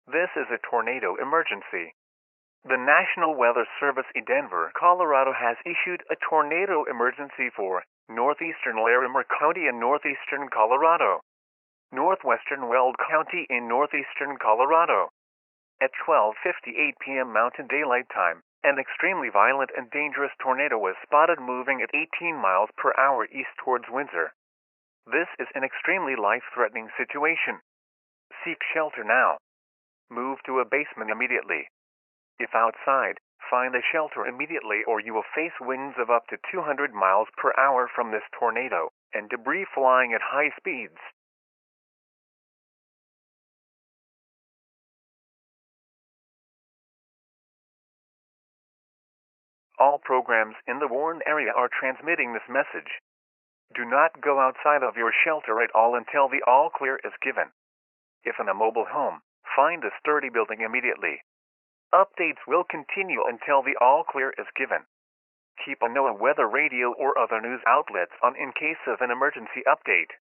This is a tornado emergency. The National Weather Service in Denver, Colorado has issued a tornado emergency for northeastern Larimer County in northeastern Colorado, northwestern Weld County in northeastern Colorado. At 12:58 p.m. Mountain Daylight Time, an extremely violent and dangerous tornado was spotted moving at 18 miles per hour east towards Windsor. This is an extremely life-threatening situation. Seek shelter now. Move to a basement immediately. If outside, find a shelter immediately or you will face winds of up to 200 miles per hour from this tornado and debris flying at high speeds. All programs in the warned area are transmitting this message. Do not go outside of your shelter at all until the all clear is given. If in a mobile home, find a sturdy building immediately. Updates will continue until the all clear is given. Keep a NOAA weather radio or other news outlets on in case of an emergency update.